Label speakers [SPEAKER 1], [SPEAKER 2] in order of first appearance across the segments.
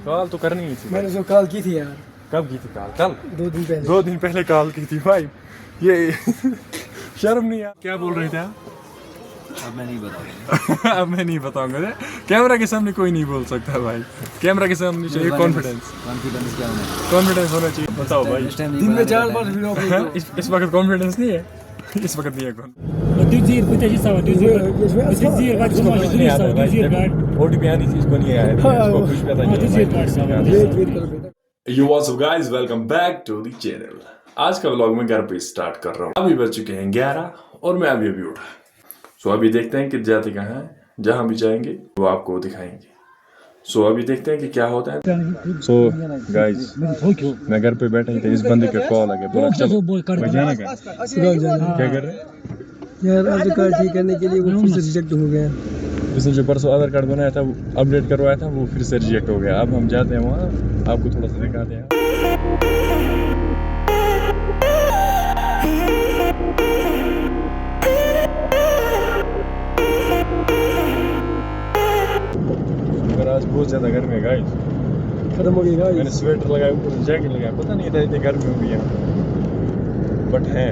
[SPEAKER 1] Call तो करनी ही थी।
[SPEAKER 2] मैंने जो कॉल की थी यार।
[SPEAKER 1] कब की थी कॉल? कल
[SPEAKER 2] 2 दिन पहले।
[SPEAKER 1] 2 दिन पहले कॉल की थी भाई। ये शर्म नहीं यार। क्या बोल रहे थे आप?
[SPEAKER 3] अब मैं नहीं बताऊंगा।
[SPEAKER 1] अब मैं नहीं बताऊंगा। कैमरा के सामने कोई नहीं बोल सकता भाई। कैमरा के सामने चाहिए कॉन्फिडेंस।
[SPEAKER 3] कॉन्फिडेंस क्या होना?
[SPEAKER 1] कॉन्फिडेंस होना चाहिए। बताओ भाई।
[SPEAKER 2] दिन में 4 बार वीडियो अपलोड
[SPEAKER 1] हाँ, इस वक्त कॉन्फिडेंस नहीं है। इस वक्त नहीं है कौन। ओटीपी आनी थी, इसको नहीं आया। इसको कुछ पता नहीं है। Yo what's up guys, welcome back to the channel। आज का व्लॉग मैं घर पे स्टार्ट कर रहा हूँ। अभी बज चुके हैं 11 और मैं अभी उठा। सो अभी देखते हैं कि जाते कहाँ हैं। जहाँ भी जाएंगे वो आपको दिखाएंगे। सो अभी देखते हैं कि क्या होता है। सो गाइस मैं घर पे बैठा ही था, इस बंदे का कॉल आ गया। बोला चलो मैं जाना क्या कर रहे हैं
[SPEAKER 2] यार। आधार कार्ड ठीक करने के लिए वो फिर से रिजेक्ट हो गया।
[SPEAKER 1] इसने जो परसों आधार कार्ड बनाया था, अपडेट करवाया था, वो फिर से रिजेक्ट हो गया। अब हम जाते हैं वहाँ, आपको थोड़ा सा दिखाते हैं। आज बहुत ज्यादा गर्मी है गाइस।
[SPEAKER 2] खत्म हो गई गाइस।
[SPEAKER 1] मैंने स्वेटर लगाया, ऊपर से जैकेट लगाया। पता नहीं था इतनी गर्मी होगी यहाँ, बट है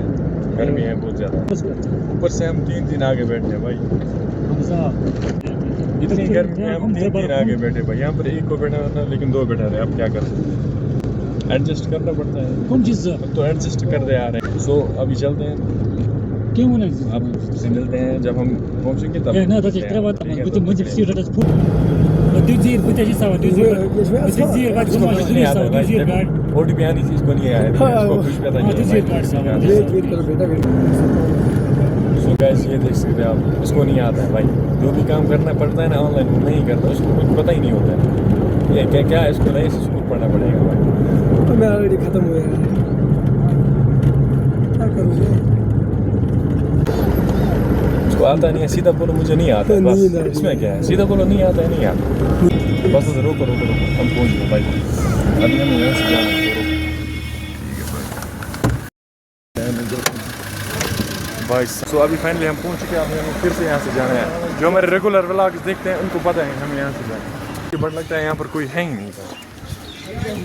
[SPEAKER 1] गर्मी है बहुत ज्यादा। ऊपर से हम 3 दिन आगे बैठे हैं भाई। इतनी गर्मी में हम 3 दिन आगे बैठे भाई। यहाँ पर एक को बैठा था लेकिन 2 बैठा रहे। अब क्या कर सकते हैं, एडजस्ट करना पड़ता है।
[SPEAKER 3] कौन चीज
[SPEAKER 1] तो एडजस्ट करते आ रहे हैं। सो अभी चलते हैं।
[SPEAKER 3] क्यों बोला
[SPEAKER 1] आपसे मिलते हैं जब हम पहुंचेंगे तब। ओटीपी आनी थी, इसको नहीं आया। इसको कुछ पता नहीं है। सो गाइस ये देख सकते हैं आप, इसको नहीं आता है भाई। जो भी काम करना पड़ता है ना ऑनलाइन, वो नहीं करता, उसको कुछ पता ही नहीं होता है। ये क्या क्या है, इसको नए से स्कूल पढ़ना पड़ेगा भाई।
[SPEAKER 2] तो मैं ऑलरेडी खत्म हो गया। क्या करूँगा?
[SPEAKER 1] इसको आता नहीं है। सीधा बोलो मुझे नहीं आता। बस इसमें क्या है, सीधा बोलो नहीं आता है, नहीं आता। बस रोको रोको रोको, हम पहुँच गए भाई। अभी हमें यहाँ से जाना है। भाई सो अभी फाइनली हम पहुँच चुके हैं। हमें फिर से यहाँ से जाना है। जो हमारे रेगुलर व्लॉग्स देखते हैं उनको पता है हमें यहाँ से जाना है। बट लगता है यहाँ पर कोई है ही नहीं था।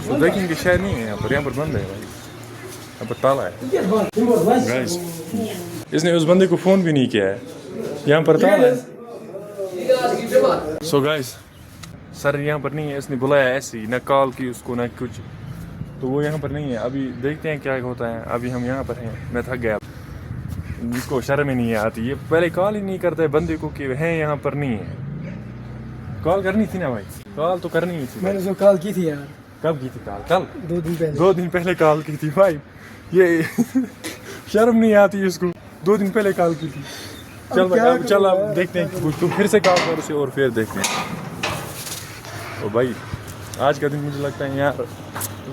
[SPEAKER 1] तो देखेंगे शायद नहीं है यहाँ पर। यहाँ पर बंद है भाई, यहाँ पर ताला है। गाइस इसने उस बंदे को फ़ोन भी नहीं किया है, यहाँ पर ताला है। सो गाइस सर यहाँ पर नहीं है। इसने बुलाया ऐसे ही, ना कॉल की उसको ना कुछ, तो वो यहाँ पर नहीं है। अभी देखते हैं क्या होता है। अभी हम यहाँ पर हैं। मैं थक गया। इसको शर्म ही नहीं आती, ये पहले कॉल ही नहीं करता है बंदे को कि है यहाँ पर नहीं है। कॉल करनी थी ना भाई, कॉल तो करनी ही थी।
[SPEAKER 2] मैंने जो कॉल की थी यार।
[SPEAKER 1] कब की थी कॉल? कल
[SPEAKER 2] 2 दिन पहले।
[SPEAKER 1] 2 दिन पहले कॉल की थी भाई। ये शर्म नहीं आती इसको। 2 दिन पहले कॉल की थी। चल भाई अब चल, अब देखते हैं कुछ। तुम फिर से कॉल करो उसे और फिर देखते हैं। तो भाई आज का दिन मुझे लगता है यार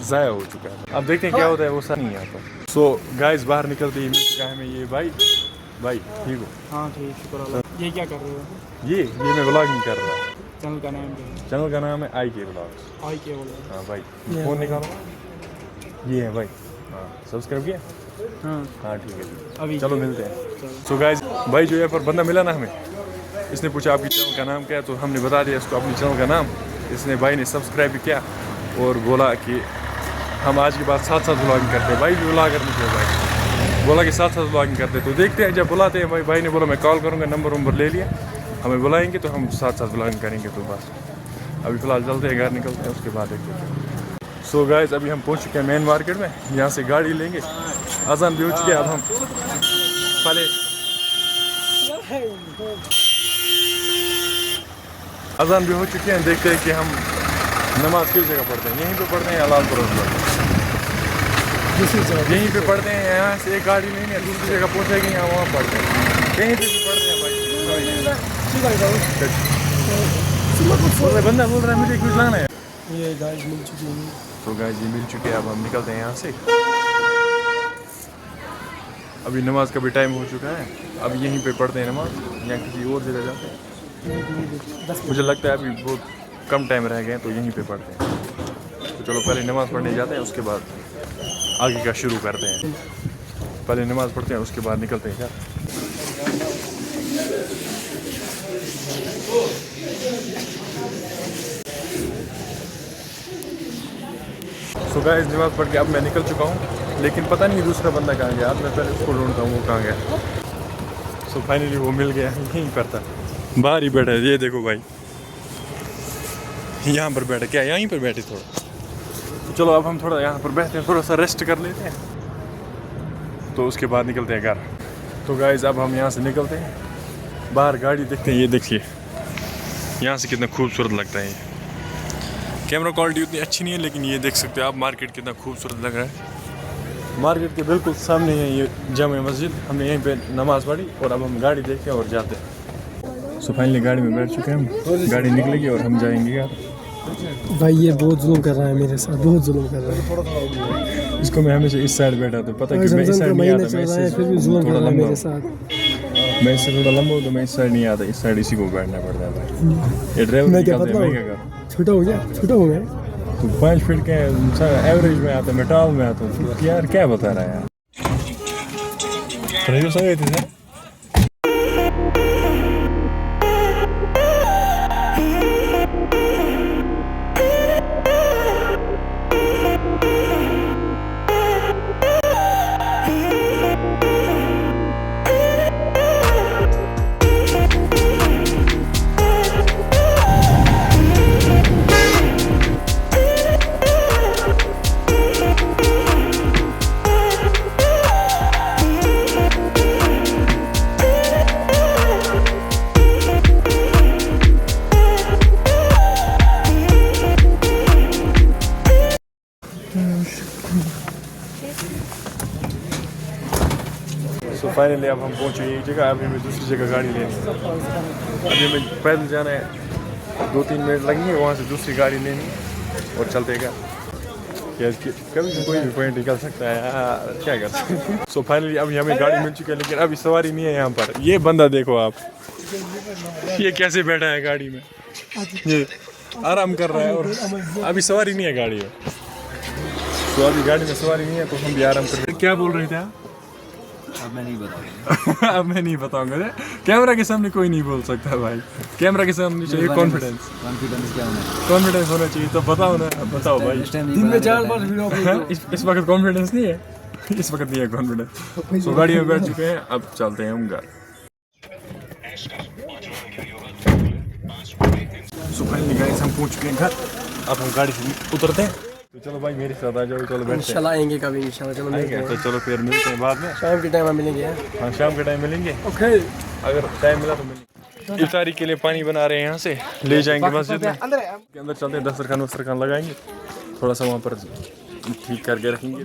[SPEAKER 1] ज़ाया हो चुका है। अब देखते हैं क्या होता है। वो सर नहीं है यहाँ पर। सो गाइस बाहर निकलते ही मिल चुका है हमें ये भाई। भाई ठीक हो?
[SPEAKER 2] हाँ ठीक, शुक्र अल्लाह। ये क्या कर रहे हो?
[SPEAKER 1] ये मैं व्लॉगिंग कर रहा हूँ।
[SPEAKER 2] चैनल का नाम क्या है?
[SPEAKER 1] चैनल का नाम है आई के व्लॉग्स।
[SPEAKER 2] आई के बोला।
[SPEAKER 1] हाँ भाई फ़ोन निकालो। ये है भाई। हाँ सब्सक्राइब किया? हाँ ठीक है
[SPEAKER 2] अभी
[SPEAKER 1] चलो मिलते हैं। सो गाइस भाई जो यहाँ पर बंदा मिला ना हमें, इसने पूछा आपकी चैनल का नाम क्या है, तो हमने बता दिया इसको अपनी चैनल का नाम। इसने भाई ने सब्सक्राइब भी किया और बोला कि हम आज के बाद साथ व्लॉगिंग करते हैं। भाई भी व्लॉगर निकले भाई, बोला कि साथ व्लॉगिंग करते हैं। तो देखते हैं जब बुलाते हैं। भाई ने बोला मैं कॉल करूँगा, नंबर ले लिया। हमें बुलाएंगे तो हम साथ व्लॉगिंग करेंगे। तो बस अभी फ़िलहाल चलते हैं, घर निकलते हैं, उसके बाद देखते हैं। सो गाइस अभी हम पहुंच चुके हैं मेन मार्केट में। यहाँ से गाड़ी लेंगे। अजान भी हो चुकी है। अब हम पहले अजान भी हो चुकी है। देखते हैं कि हम नमाज किस जगह पढ़ते हैं। यहीं पे पढ़ते हैं अलालपुर, यहीं पे पढ़ते हैं। यहाँ से एक गाड़ी लेंगे, दूसरी जगह पहुँचेंगे, यहाँ वहाँ पढ़ते हैं। कहीं पे भी पढ़ते हैं भाई। बंदा बोल रहा है मुझे कुछ लाना है।
[SPEAKER 2] ये गाइस मिल चुकी है।
[SPEAKER 1] तो गाइस ये मिल चुके हैं। अब हम निकलते हैं यहाँ से। अभी नमाज का भी टाइम हो चुका है। अब यहीं पे पढ़ते हैं नमाज, या किसी और जगह जाते हैं। मुझे लगता है अभी बहुत कम टाइम रह गए, तो यहीं पे पढ़ते हैं। तो चलो पहले नमाज पढ़ने जाते हैं, उसके बाद आगे का शुरू करते हैं। पहले नमाज पढ़ते हैं, उसके बाद निकलते हैं। क्या सो गाइस नमाज़ पढ़ के अब मैं निकल चुका हूँ, लेकिन पता नहीं दूसरा बंदा कहाँ गया। अब मैं पहले उसको ढूंढता हूँ वो कहाँ गया। सो फाइनली वो मिल गया, यहीं पर था, बाहर ही बैठा है। ये देखो भाई, यहाँ पर बैठे, क्या यहीं पर बैठे थोड़ा। तो चलो अब हम थोड़ा यहाँ पर बैठते हैं, थोड़ा सा रेस्ट कर लेते हैं, तो उसके बाद निकलते हैं घर। तो गाइस अब हम यहाँ से निकलते हैं, बाहर गाड़ी देखते हैं। ये देखिए यहाँ से कितना खूबसूरत लगता है। ये कैमरा क्वालिटी उतनी अच्छी नहीं है, लेकिन ये देख सकते हो आप मार्केट कितना खूबसूरत लग रहा है। मार्केट के बिल्कुल सामने है ये जामे मस्जिद। हमने यहीं पे नमाज़ पढ़ी और अब हम गाड़ी देखते हैं और जाते हैं। सो फाइनली गाड़ी में बैठ चुके हैं हम, गाड़ी निकलेगी और हम जाएंगे घर।
[SPEAKER 2] भाई ये बहुत जुल्म कर रहा है मेरे साथ, बहुत जुल्म कर रहा है।
[SPEAKER 1] इसको मैं हमेशा इस साइड बैठा था, पता है कि मैं इस साइड नहीं आता, मैं इससे
[SPEAKER 2] फिर भी जुल्म कर
[SPEAKER 1] थोड़ा
[SPEAKER 2] रहा है
[SPEAKER 1] लंबा
[SPEAKER 2] मेरे
[SPEAKER 1] हूँ।
[SPEAKER 2] साथ।
[SPEAKER 1] मैं इससे थोड़ा लंबा हूँ तो मैं इस साइड नहीं आता, इस साइड इसी को बैठना पड़ता है भाई। ये ड्राइवर
[SPEAKER 2] मैं क्या
[SPEAKER 1] निकालते हैं,
[SPEAKER 2] पतला
[SPEAKER 1] मैं क्या
[SPEAKER 2] हूँ, छोटा हो गया, छोटा हूँ मैं।
[SPEAKER 1] तो 5 फीट के एवरेज में आता, मैं टॉल में आता हूँ। यार क्या बता रहा है यार। ड्राइवर संग थे सर। तो फाइनली अब हम पहुँचे एक जगह। अभी हमें दूसरी जगह गाड़ी लेनी है। अभी हमें पैदल जाना है, 2-3 मिनट लगेंगे, वहाँ से दूसरी गाड़ी लेनी है और चलते हैं। कभी भी कोई भी पॉइंट निकल सकता है यार, क्या कर सकते हैं। सो फाइनली अभी हमें गाड़ी मिल चुकी है, लेकिन अभी सवारी नहीं है यहाँ पर। ये बंदा देखो आप, ये कैसे बैठा है गाड़ी में, ये आराम कर रहा है और अभी सवारी नहीं है गाड़ी में। तो अभी गाड़ी में सवारी नहीं है तो हम भी आराम कर रहे हैं। क्या बोल रहे थे आप?
[SPEAKER 3] अब मैं नहीं बताऊंगा।
[SPEAKER 1] अब मैं नहीं बताऊंगा। कैमरा के सामने कोई नहीं बोल सकता भाई, कैमरा के सामने चाहिए कॉन्फिडेंस।
[SPEAKER 3] कॉन्फिडेंस क्या होना है?
[SPEAKER 1] कॉन्फिडेंस होना चाहिए। तो बताओ ना, अब बताओ भाई।
[SPEAKER 3] इस टाइम नहीं
[SPEAKER 2] दिन में
[SPEAKER 3] बताना
[SPEAKER 2] 4 बार
[SPEAKER 3] है।
[SPEAKER 2] वीडियो अपलोड
[SPEAKER 1] हाँ, इस वक्त कॉन्फिडेंस नहीं है, इस वक्त नहीं है कॉन्फिडेंस। तो गाड़ी में बैठ चुके हैं, अब चलते हैं हम घर। सो फाइनली गाइस हम पहुंच चुके हैं घर, अब हम गाड़ी से उतरते हैं। तो चलो भाई मेरे साथ आ जाओ, चलो बैठते हैं।
[SPEAKER 2] इंशाल्लाह आएंगे कभी, इंशाल्लाह चलो मिलते
[SPEAKER 1] तो
[SPEAKER 2] हैं।
[SPEAKER 1] चलो फिर मिलते हैं बाद में,
[SPEAKER 2] शाम के टाइम में मिलेंगे।
[SPEAKER 1] हाँ शाम के टाइम मिलेंगे।
[SPEAKER 2] ओके,
[SPEAKER 1] अगर टाइम मिला तो मिलेंगे। इफ्तारी के लिए पानी बना रहे हैं, यहाँ से ले जाएंगे मस्जिद में, के अंदर चलते हैं, दस्तरखान वस्तरखान लगाएंगे, थोड़ा सा वहाँ पर ठीक करके रखेंगे।